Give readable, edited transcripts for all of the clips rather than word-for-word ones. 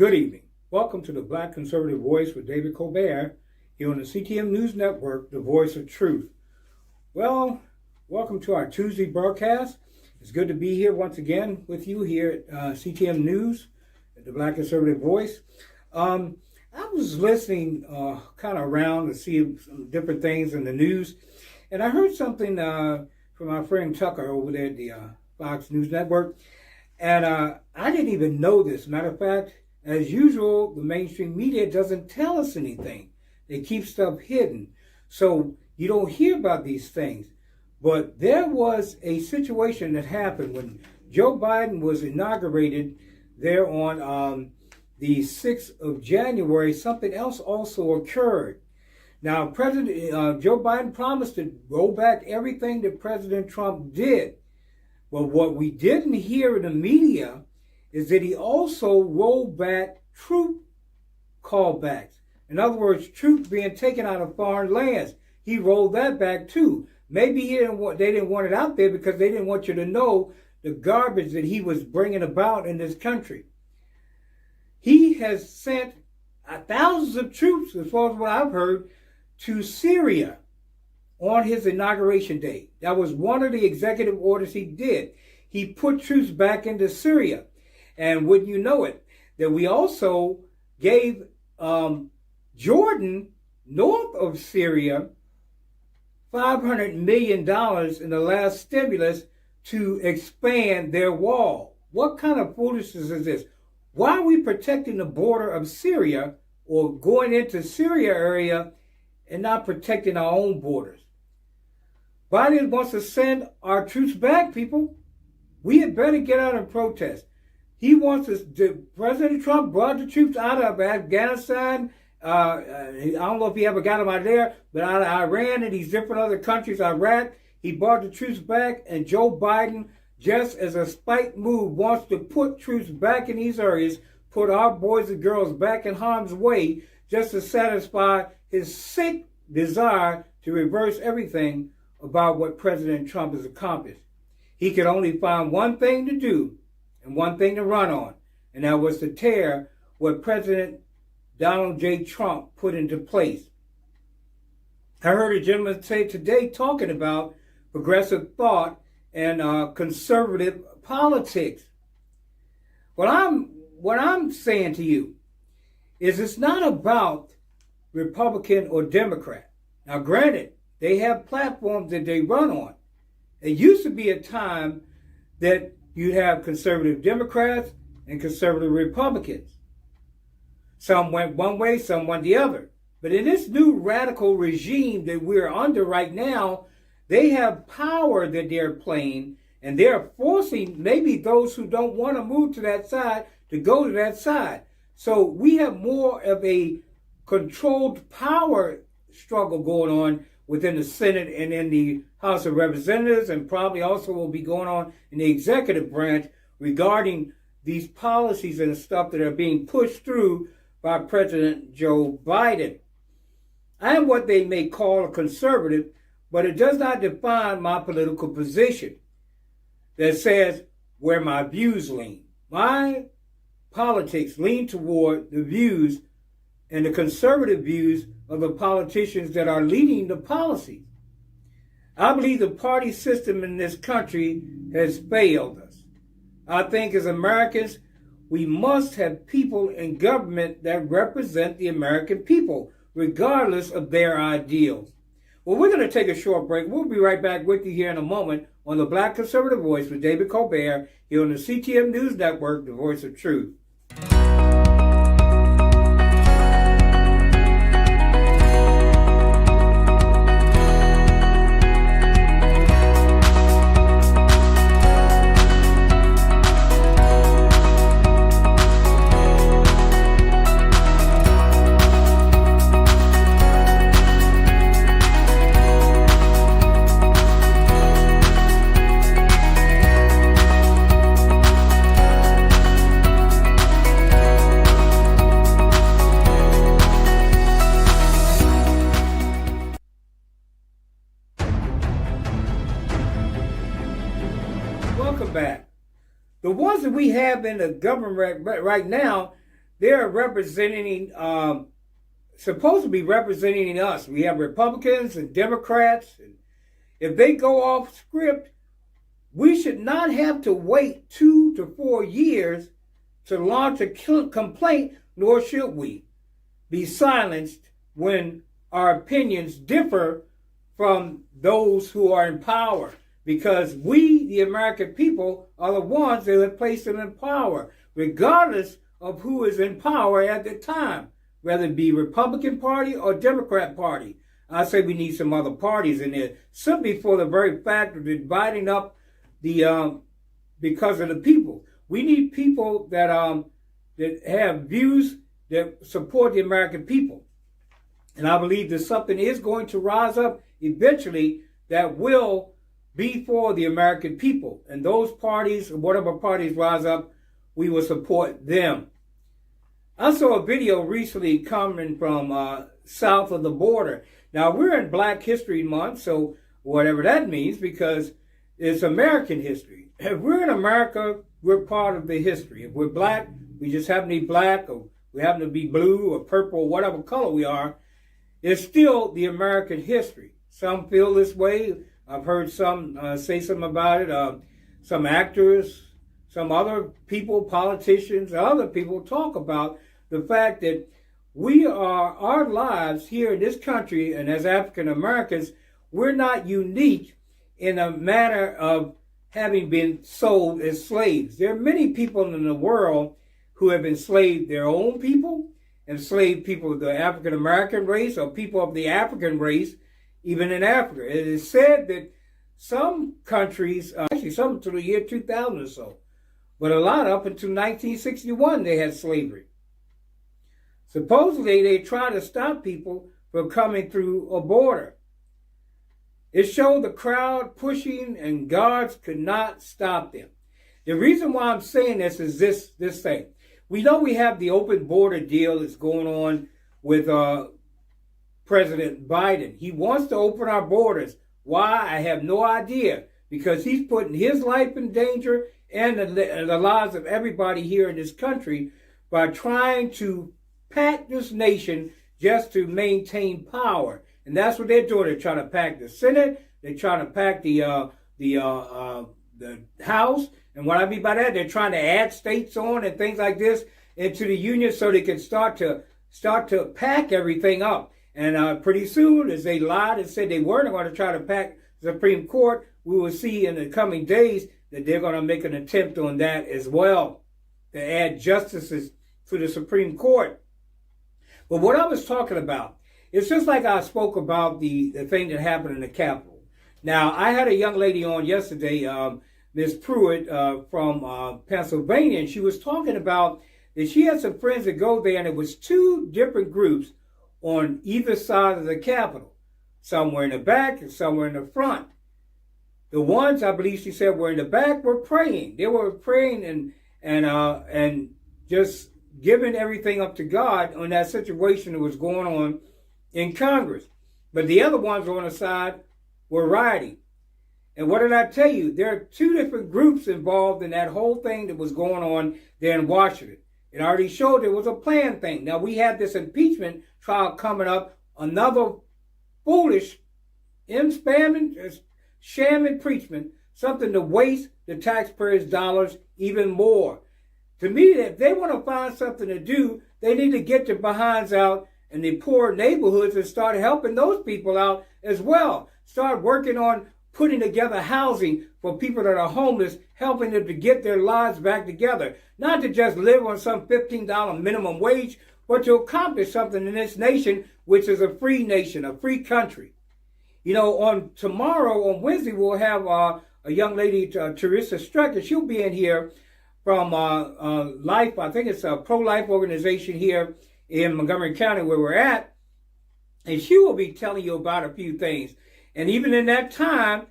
Good evening. Welcome to the Black Conservative Voice with David Colbert here on the CTM News Network, the voice of truth. Well, welcome to our Tuesday broadcast. It's good to be here once again with you here at CTM News, at the Black Conservative Voice. I was listening kind of around to see some different things in the news, and I heard something from my friend Tucker over there at the Fox News Network, and I didn't even know this. Matter of fact, as usual, the mainstream media doesn't tell us anything. They keep stuff hidden. So you don't hear about these things. But there was a situation that happened when Joe Biden was inaugurated there on the 6th of January. Something else also occurred. Now, President Joe Biden promised to roll back everything that President Trump did. But what we didn't hear in the media is that he also rolled back troop callbacks. In other words, troops being taken out of foreign lands. He rolled that back too. Maybe they didn't want it out there because they didn't want you to know the garbage that he was bringing about in this country. He has sent thousands of troops, as far as what I've heard, to Syria on his inauguration day. That was one of the executive orders he did. He put troops back into Syria. And wouldn't you know it, that we also gave Jordan, north of Syria, $500 million in the last stimulus to expand their wall. What kind of foolishness is this? Why are we protecting the border of Syria or going into Syria area and not protecting our own borders? Biden wants to send our troops back, people. We had better get out and protest. He wants us. President Trump brought the troops out of Afghanistan. I don't know if he ever got them out of there, but out of Iran and these different other countries, Iraq. He brought the troops back, and Joe Biden, just as a spite move, wants to put troops back in these areas, put our boys and girls back in harm's way, just to satisfy his sick desire to reverse everything about what President Trump has accomplished. He could only find one thing to do and one thing to run on, and that was to tear what President Donald J. Trump put into place. I heard a gentleman say today talking about progressive thought and conservative politics. What I'm saying to you is it's not about Republican or Democrat. Now, granted, they have platforms that they run on. It used to be a time that you'd have conservative Democrats and conservative Republicans. Some went one way, some went the other. But in this new radical regime that we're under right now, they have power that they're playing, and they're forcing maybe those who don't want to move to that side to go to that side. So we have more of a controlled power struggle going on within the Senate and in the House of Representatives, and probably also will be going on in the executive branch regarding these policies and stuff that are being pushed through by President Joe Biden. I am what they may call a conservative, but it does not define my political position that says where my views lean. My politics lean toward the views and the conservative views of the politicians that are leading the policies. I believe the party system in this country has failed us. I think as Americans, we must have people in government that represent the American people, regardless of their ideals. Well, we're going to take a short break. We'll be right back with you here in a moment on the Black Conservative Voice with David Colbert here on the CTM News Network, the voice of truth. Welcome back. The ones that we have in the government right now, they're representing, supposed to be representing us. We have Republicans and Democrats. And if they go off script, we should not have to wait 2 to 4 years to launch a complaint, nor should we be silenced when our opinions differ from those who are in power. Because we, the American people, are the ones that have placed them in power, regardless of who is in power at the time, whether it be Republican Party or Democrat Party. I say we need some other parties in there, simply for the very fact of dividing up the because of the people. We need people that have views that support the American people. And I believe that something is going to rise up eventually that will be for the American people. And those parties, whatever parties rise up, we will support them. I saw a video recently coming from south of the border. Now, we're in Black History Month, so whatever that means, because it's American history. If we're in America, we're part of the history. If we're black, we just happen to be black, or we happen to be blue or purple, or whatever color we are. It's still the American history. Some feel this way. I've heard some say something about it. Some actors, some other people, politicians, other people talk about the fact that our lives here in this country, and as African Americans, we're not unique in a manner of having been sold as slaves. There are many people in the world who have enslaved their own people, enslaved people of the African American race, or people of the African race, even in Africa. It is said that some countries, actually some to the year 2000 or so, but a lot up until 1961 they had slavery. Supposedly they try to stop people from coming through a border. It showed the crowd pushing and guards could not stop them. The reason why I'm saying this is this thing. We know we have the open border deal that's going on with President Biden. He wants to open our borders. Why? I have no idea. Because he's putting his life in danger and the lives of everybody here in this country by trying to pack this nation just to maintain power. And that's what they're doing. They're trying to pack the Senate. They're trying to pack the House. And what I mean by that, they're trying to add states on and things like this into the union so they can start to pack everything up. And pretty soon, as they lied and said they weren't going to try to pack the Supreme Court, we will see in the coming days that they're going to make an attempt on that as well, to add justices to the Supreme Court. But what I was talking about, it's just like I spoke about the thing that happened in the Capitol. Now, I had a young lady on yesterday, Ms. Pruitt from Pennsylvania, and she was talking about that she had some friends that go there, and it was two different groups on either side of the Capitol. Some were in the back and some were in the front. The ones, I believe she said, were in the back were praying. They were praying and just giving everything up to God on that situation that was going on in Congress. But the other ones on the side were rioting. And what did I tell you? There are two different groups involved in that whole thing that was going on there in Washington. It already showed it was a planned thing. Now, we had this impeachment trial coming up, another foolish, sham impeachment, something to waste the taxpayers' dollars even more. To me, if they want to find something to do, they need to get their behinds out in the poor neighborhoods and start helping those people out as well. Start working on putting together housing for people that are homeless, helping them to get their lives back together. Not to just live on some $15 minimum wage, but to accomplish something in this nation, which is a free nation, a free country. You know, on Wednesday, we'll have a young lady, Teresa Strecker. She'll be in here from Life, I think it's a pro-life organization here in Montgomery County where we're at. And she will be telling you about a few things. And even in that time,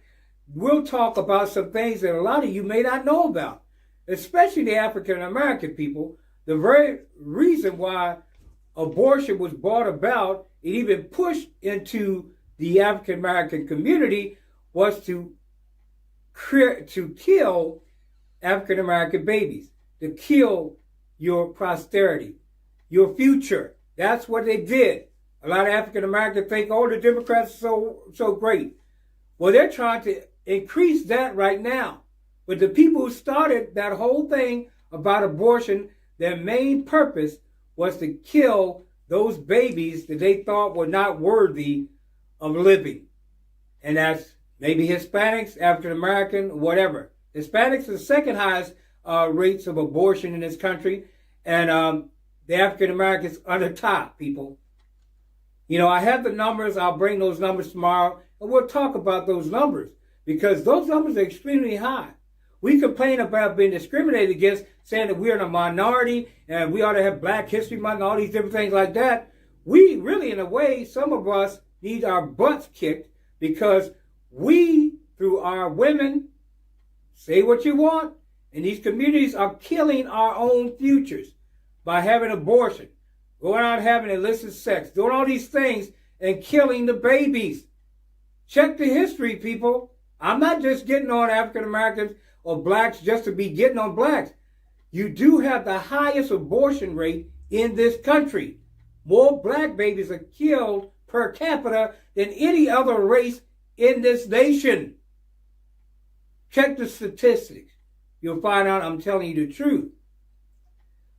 we'll talk about some things that a lot of you may not know about, especially the African American people. The very reason why abortion was brought about, it even pushed into the African American community, was to kill African American babies, to kill your posterity. your future. That's what they did. A lot of African Americans think, oh, the Democrats are so great. Well, they're trying to increase that right now. But the people who started that whole thing about abortion, their main purpose was to kill those babies that they thought were not worthy of living. And that's maybe Hispanics, African American, whatever. Hispanics are the second highest rates of abortion in this country, and the African Americans are the top, people. You know, I have the numbers. I'll bring those numbers tomorrow, and we'll talk about those numbers because those numbers are extremely high. We complain about being discriminated against, saying that we're in a minority and we ought to have Black History Month and all these different things like that. We really, in a way, some of us need our butts kicked because we, through our women, say what you want, and these communities are killing our own futures by having abortion, going out having illicit sex, doing all these things and killing the babies. Check the history, people. I'm not just getting on African Americans or blacks just to be getting on blacks. You do have the highest abortion rate in this country. More black babies are killed per capita than any other race in this nation. Check the statistics. You'll find out I'm telling you the truth.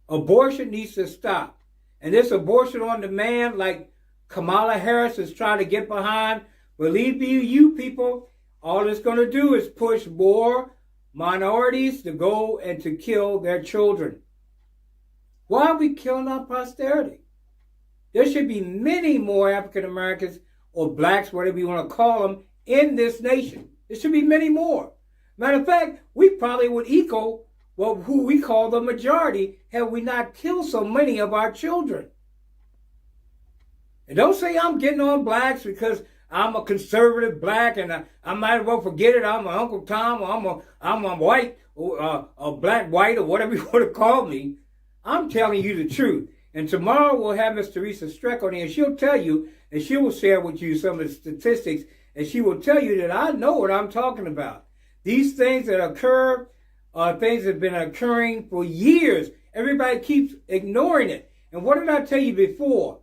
Abortion needs to stop. And this abortion on demand, like Kamala Harris is trying to get behind, believe me, you people, all it's going to do is push more minorities to go and to kill their children. Why are we killing our posterity? There should be many more African Americans or blacks, whatever you want to call them, in this nation. There should be many more. Matter of fact, we probably would equal who we call the majority had we not killed so many of our children. And don't say I'm getting on blacks because I'm a conservative black and I might as well forget it. I'm an Uncle Tom or I'm a white or a black white or whatever you want to call me. I'm telling you the truth. And tomorrow we'll have Miss Teresa Streck on here and she'll tell you and she will share with you some of the statistics and she will tell you that I know what I'm talking about. These things that occur are things that have been occurring for years. Everybody keeps ignoring it. And what did I tell you before?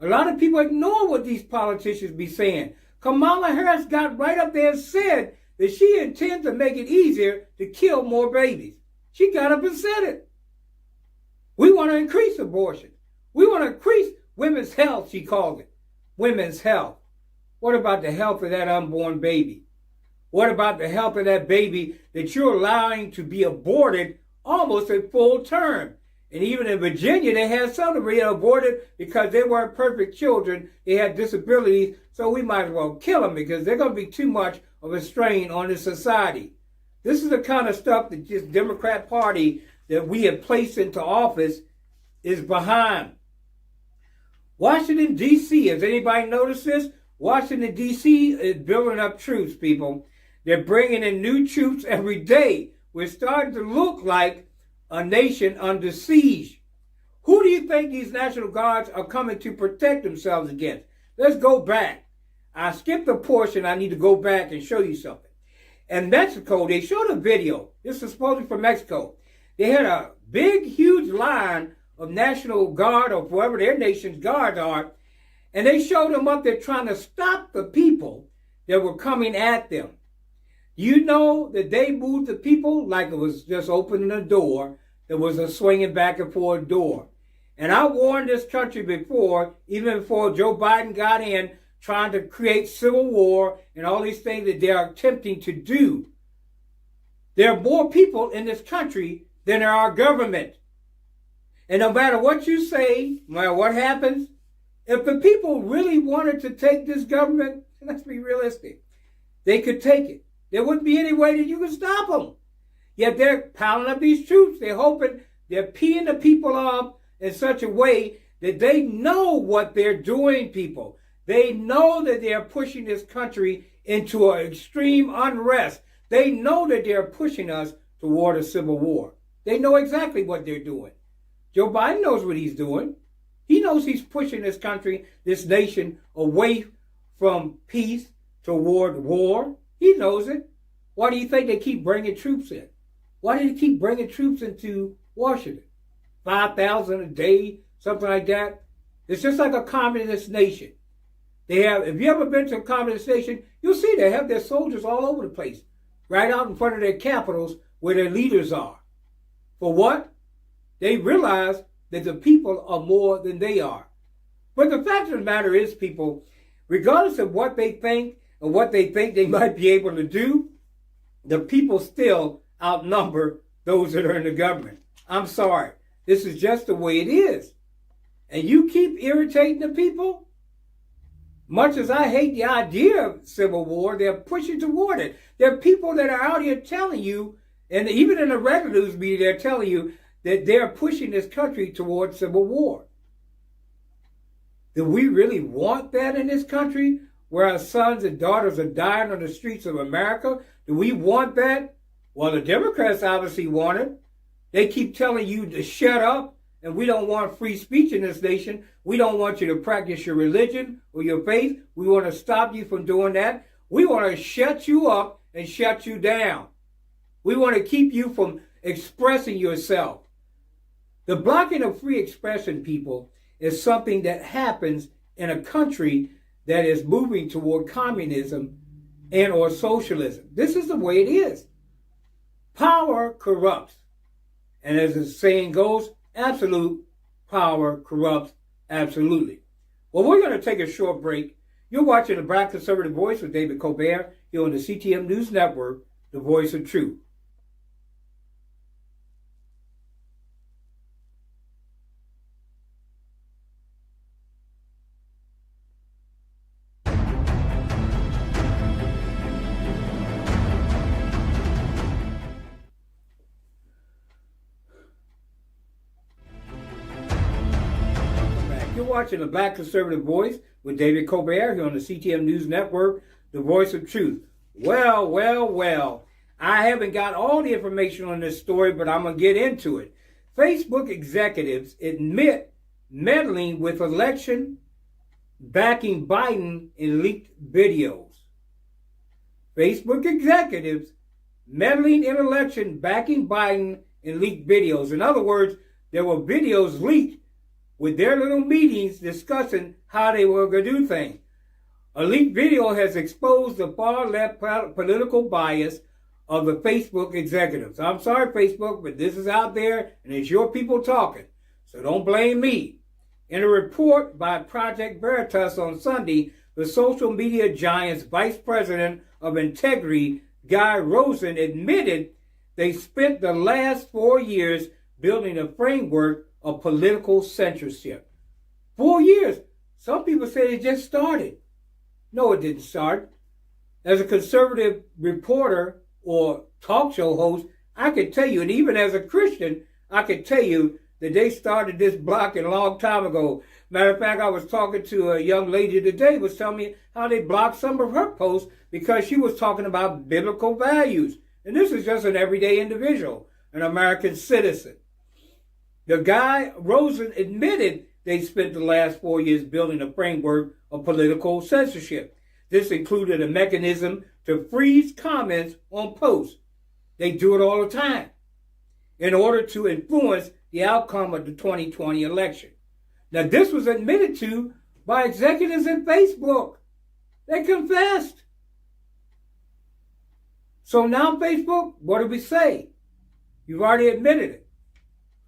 A lot of people ignore what these politicians be saying. Kamala Harris got right up there and said that she intends to make it easier to kill more babies. She got up and said it. We want to increase abortion. We want to increase women's health, she called it. Women's health. What about the health of that unborn baby? What about the health of that baby that you're allowing to be aborted almost at full term? And even in Virginia, they had some to be aborted because they weren't perfect children. They had disabilities, so we might as well kill them because they're going to be too much of a strain on the society. This is the kind of stuff that this Democrat Party that we have placed into office is behind. Washington, D.C., has anybody noticed this? Washington, D.C. is building up troops, people. They're bringing in new troops every day. We're starting to look like a nation under siege. Who do you think these National Guards are coming to protect themselves against? Let's go back. I skipped a portion. I need to go back and show you something. In Mexico, they showed a video. This is supposedly from Mexico. They had a big, huge line of National Guard or whoever their nation's guards are, and they showed them up there trying to stop the people that were coming at them. You know that they moved the people like it was just opening a door. There was a swinging back and forth door. And I warned this country before, even before Joe Biden got in, trying to create civil war and all these things that they are attempting to do. There are more people in this country than there are government. And no matter what you say, no matter what happens, if the people really wanted to take this government, let's be realistic, they could take it. There wouldn't be any way that you could stop them. Yet they're piling up these troops. They're hoping, they're peeing the people off in such a way that they know what they're doing, people. They know that they're pushing this country into an extreme unrest. They know that they're pushing us toward a civil war. They know exactly what they're doing. Joe Biden knows what he's doing. He knows he's pushing this country, this nation, away from peace toward war. He knows it. Why do you think they keep bringing troops in? Why do they keep bringing troops into Washington? 5,000 a day, something like that. It's just like a communist nation. They have, if you ever been to a communist nation, you'll see they have their soldiers all over the place, right out in front of their capitals where their leaders are. For what? They realize that the people are more than they are. But the fact of the matter is, people, regardless of what they think or what they think they might be able to do, the people still outnumber those that are in the government. I'm sorry. This is just the way it is. And you keep irritating the people? Much as I hate the idea of civil war, they're pushing toward it. There are people that are out here telling you, and even in the regular news media, they're telling you that they're pushing this country towards civil war. Do we really want that in this country, where our sons and daughters are dying on the streets of America? Do we want that? Well, the Democrats obviously want it. They keep telling you to shut up, and we don't want free speech in this nation. We don't want you to practice your religion or your faith. We want to stop you from doing that. We want to shut you up and shut you down. We want to keep you from expressing yourself. The blocking of free expression, people, is something that happens in a country that is moving toward communism and or socialism. This is the way it is. Power corrupts. And as the saying goes, absolute power corrupts absolutely. Well, we're going to take a short break. You're watching the Black Conservative Voice with David Colbert here on the CTM News Network, the voice of truth. You're watching the Black Conservative Voice with David Colbert here on the CTM News Network, the voice of truth. Well. I haven't got all the information on this story, but I'm going to get into it. Facebook executives admit meddling with election, backing Biden in leaked videos. Facebook executives meddling in election, backing Biden in leaked videos. In other words, there were videos leaked with their little meetings discussing how they were going to do things. A leaked video has exposed the far-left political bias of the Facebook executives. I'm sorry, Facebook, but this is out there, and it's your people talking, so don't blame me. In a report by Project Veritas on Sunday, the social media giant's vice president of integrity, Guy Rosen, admitted they spent the last 4 years building a framework of political censorship. 4 years. Some people say it just started. No, it didn't start. As a conservative reporter or talk show host, I can tell you, and even as a Christian, I can tell you that they started this blocking a long time ago. Matter of fact, I was talking to a young lady today, was telling me how they blocked some of her posts because she was talking about biblical values. And this is just an everyday individual, an American citizen. The guy, Rosen, admitted they spent the last 4 years building a framework of political censorship. This included a mechanism to freeze comments on posts. They do it all the time in order to influence the outcome of the 2020 election. Now, this was admitted to by executives at Facebook. They confessed. So now, Facebook, what do we say? You've already admitted it.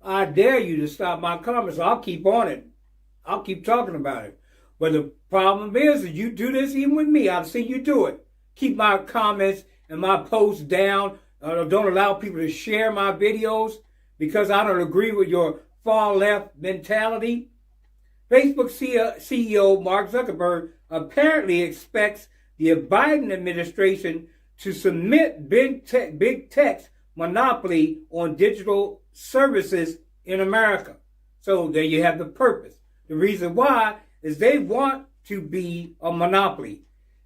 I dare you to stop my comments. I'll keep on it. I'll keep talking about it. But the problem is that you do this even with me. I've seen you do it. Keep my comments and my posts down. Don't allow people to share my videos because I don't agree with your far left mentality. Facebook CEO Mark Zuckerberg apparently expects the Biden administration to submit big tech's monopoly on digital services in America. So there you have the purpose. The reason why is they want to be a monopoly.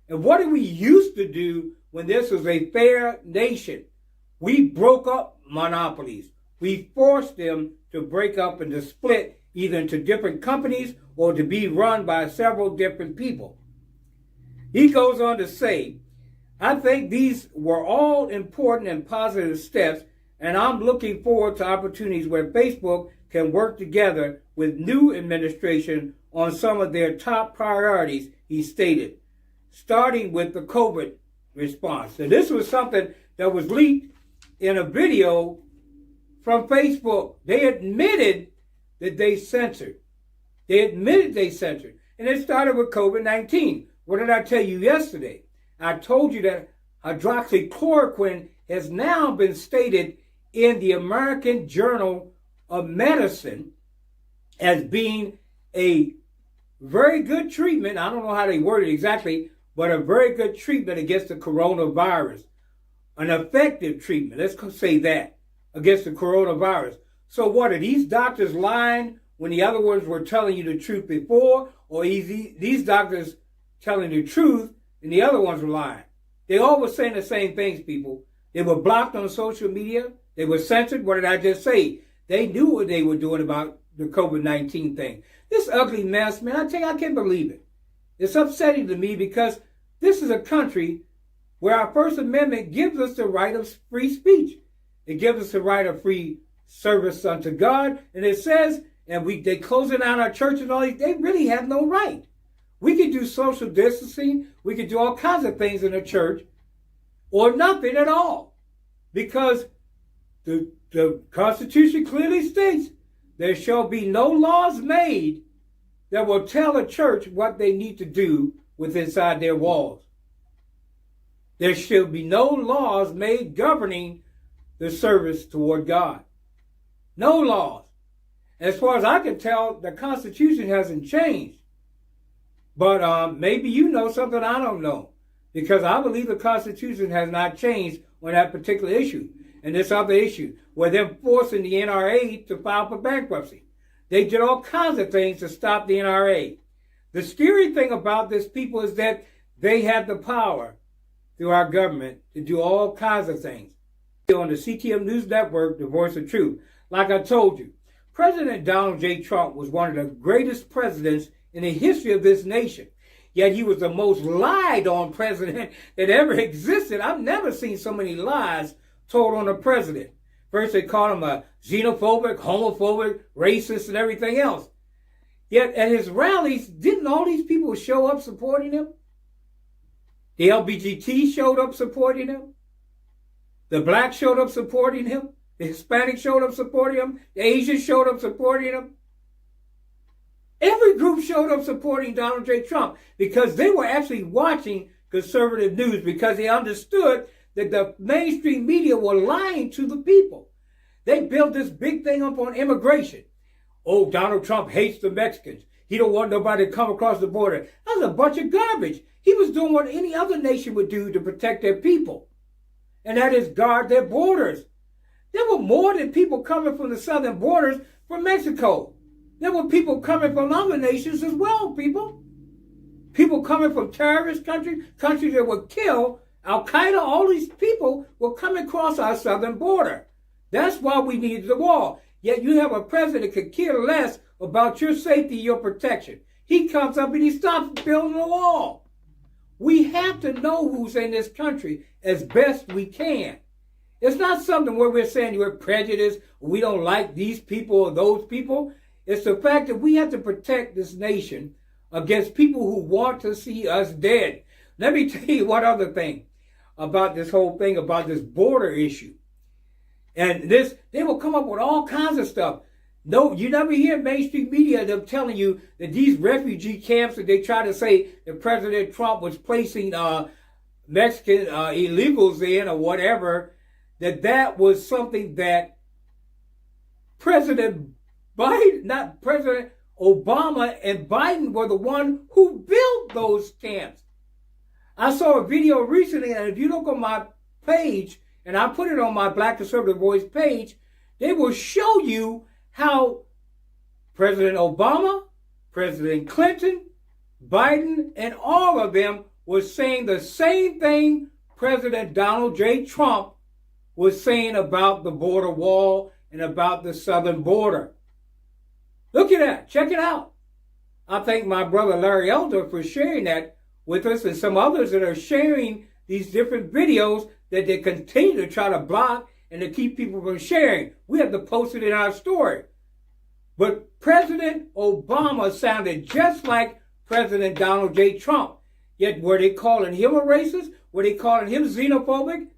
And what did we used to do when this was a fair nation? We broke up monopolies. We forced them to break up and to split either into different companies or to be run by several different people. He goes on to say, I think these were all important and positive steps, and I'm looking forward to opportunities where Facebook can work together with new administration on some of their top priorities, he stated, starting with the Colbert response. So this was something that was leaked in a video from Facebook. They admitted that they censored. They admitted they censored. And it started with COVID-19. What did I tell you yesterday? I told you that hydroxychloroquine has now been stated in the American Journal of Medicine as being a very good treatment. I don't know how they word it exactly, but a very good treatment against the coronavirus. An effective treatment, let's say that, against the coronavirus. So what, are these doctors lying when the other ones were telling you the truth before? Or these doctors telling the truth and the other ones were lying? They all were saying the same things, people. They were blocked on social media. They were censored. What did I just say? They knew what they were doing about the COVID-19 thing. This ugly mess, man, I tell you, I can't believe it. It's upsetting to me because this is a country where our First Amendment gives us the right of free speech. It gives us the right of free service unto God. And it says, and they closing down our churches and all these, they really have no right. We can do social distancing. We can do all kinds of things in the church or nothing at all. Because the Constitution clearly states there shall be no laws made that will tell a church what they need to do with inside their walls. There shall be no laws made governing the service toward God. No laws. As far as I can tell, the Constitution hasn't changed. But maybe you know something I don't know. Because I believe the Constitution has not changed on that particular issue. And this other issue, where they're forcing the NRA to file for bankruptcy. They did all kinds of things to stop the NRA. The scary thing about this, people, is that they have the power through our government to do all kinds of things. On the CTM News Network, the voice of truth. Like I told you, President Donald J. Trump was one of the greatest presidents in the history of this nation. Yet he was the most lied on president that ever existed. I've never seen so many lies told on a president. First they called him a xenophobic, homophobic, racist, and everything else. Yet at his rallies, didn't all these people show up supporting him? The LGBT showed up supporting him. The black showed up supporting him. The Hispanic showed up supporting him. The Asians showed up supporting him. Every group showed up supporting Donald J. Trump because they were actually watching conservative news because they understood that the mainstream media were lying to the people. They built this big thing up on immigration. Oh, Donald Trump hates the Mexicans. He don't want nobody to come across the border. That was a bunch of garbage. He was doing what any other nation would do to protect their people. And that is guard their borders. There were more than people coming from the southern borders from Mexico. There were people coming from other nations as well, people. People coming from terrorist countries that would kill Al-Qaeda. All these people were coming across our southern border. That's why we needed the wall. Yet you have a president that could care less about your safety, your protection. He comes up and he stops building a wall. We have to know who's in this country as best we can. It's not something where we're saying we're prejudiced, we don't like these people or those people. It's the fact that we have to protect this nation against people who want to see us dead. Let me tell you one other thing about this whole thing, about this border issue. And they will come up with all kinds of stuff. No, you never hear mainstream media them telling you that these refugee camps that they try to say that President Trump was placing Mexican illegals in or whatever, that was something that President Biden, not President Obama and Biden were the one who built those camps. I saw a video recently, and if you look on my page, and I put it on my Black Conservative Voice page, they will show you how President Obama, President Clinton, Biden, and all of them were saying the same thing President Donald J. Trump was saying about the border wall and about the southern border. Look at that. Check it out. I thank my brother Larry Elder for sharing that with us and some others that are sharing these different videos that they continue to try to block and to keep people from sharing. We have to post it in our story. But President Obama sounded just like President Donald J. Trump. Yet were they calling him a racist? Were they calling him xenophobic?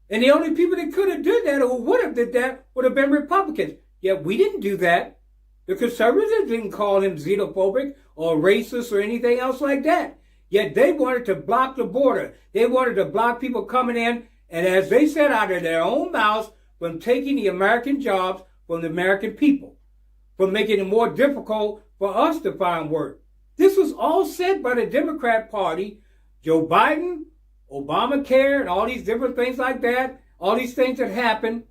And the only people that could have did that or would have did that would have been Republicans. Yet we didn't do that. The conservatives didn't call him xenophobic or racist or anything else like that. Yet they wanted to block the border. They wanted to block people coming in, and as they said out of their own mouths, from taking the American jobs from the American people, from making it more difficult for us to find work. This was all said by the Democrat Party, Joe Biden, Obamacare, and all these different things like that, all these things that happened.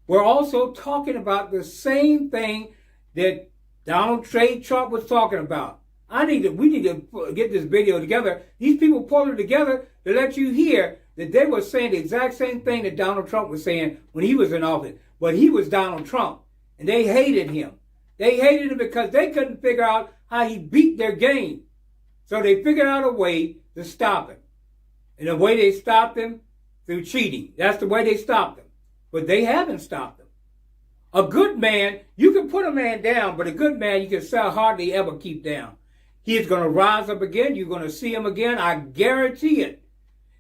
We're also talking about the same thing that Donald J. Trump was talking about. We need to get this video together. These people pulled it together to let you hear that they were saying the exact same thing that Donald Trump was saying when he was in office. But he was Donald Trump, and they hated him. They hated him because they couldn't figure out how he beat their game. So they figured out a way to stop him. And the way they stopped him, through cheating. That's the way they stopped him. But they haven't stopped him. A good man, you can put a man down, but a good man you can hardly ever keep down. He is going to rise up again. You're going to see him again. I guarantee it.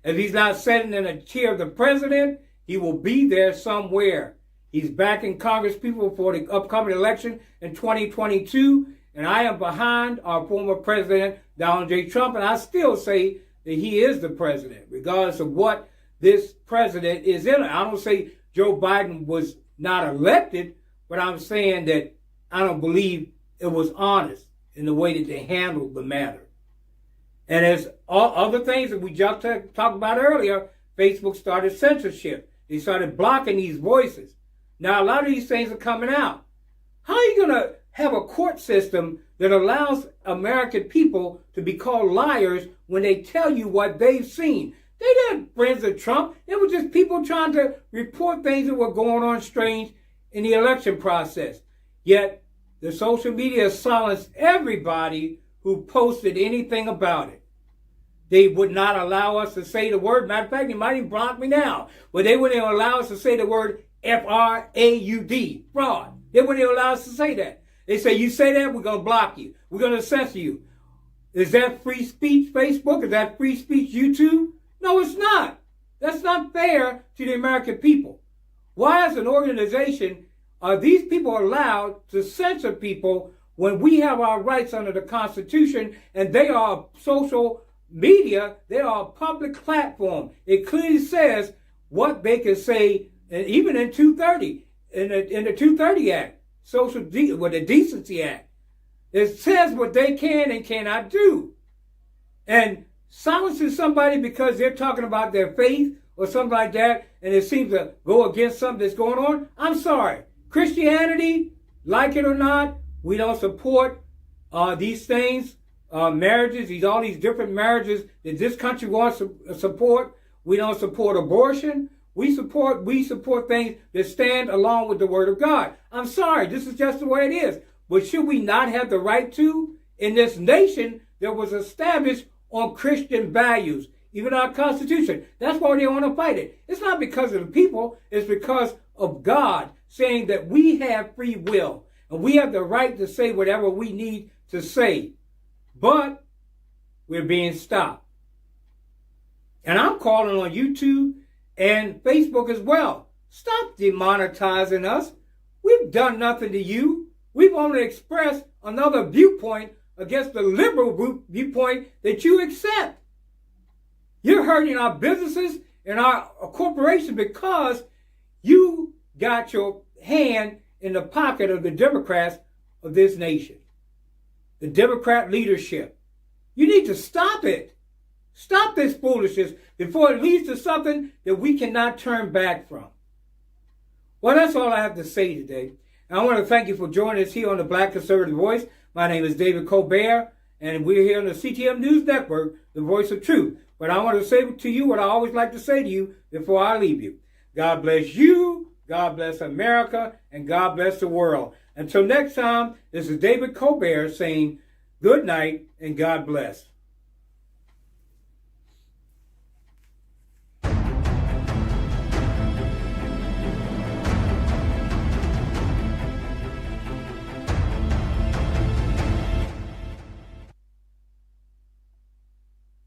If he's not sitting in a chair of the president, he will be there somewhere. He's backing Congress people for the upcoming election in 2022. And I am behind our former president, Donald J. Trump. And I still say that he is the president, regardless of what this president is in. I don't say Joe Biden was not elected, but I'm saying that I don't believe it was honest in the way that they handled the matter. And as all other things that we just talked about earlier, Facebook started censorship. They started blocking these voices. Now, a lot of these things are coming out. How are you going to have a court system that allows American people to be called liars when they tell you what they've seen? They weren't friends of Trump. They were just people trying to report things that were going on strange in the election process. Yet, the social media silenced everybody who posted anything about it. They would not allow us to say the word. Matter of fact, they might even block me now. But they wouldn't even allow us to say the word F-R-A-U-D, fraud. They wouldn't even allow us to say that. They say, you say that, we're going to block you. We're going to censor you. Is that free speech, Facebook? Is that free speech, YouTube? No, it's not. That's not fair to the American people. Why, as an organization, are these people allowed to censor people when we have our rights under the Constitution and they are social media, they are a public platform? It clearly says what they can say, and even in 230, in the 230 Act, the Decency Act. It says what they can and cannot do. And silencing somebody because they're talking about their faith or something like that, and it seems to go against something that's going on, I'm sorry. Christianity, like it or not, we don't support these things, marriages, all these different marriages that this country wants to support. We don't support abortion. We support things that stand along with the Word of God. I'm sorry, this is just the way it is. But should we not have the right to in this nation that was established on Christian values, even our Constitution? That's why they want to fight it. It's not because of the people. It's because of God saying that we have free will and we have the right to say whatever we need to say. But we're being stopped. And I'm calling on YouTube and Facebook as well. Stop demonetizing us. We've done nothing to you. We've only expressed another viewpoint against the liberal viewpoint that you accept. You're hurting our businesses and our corporations because you got your hand in the pocket of the Democrats of this nation, the Democrat leadership. You need to stop it. Stop this foolishness before it leads to something that we cannot turn back from. Well, that's all I have to say today. And I want to thank you for joining us here on the Black Conservative Voice. My name is David Colbert, and we're here on the CTM News Network, the voice of truth. But I want to say to you what I always like to say to you before I leave you. God bless you, God bless America, and God bless the world. Until next time, this is David Colbert saying good night and God bless.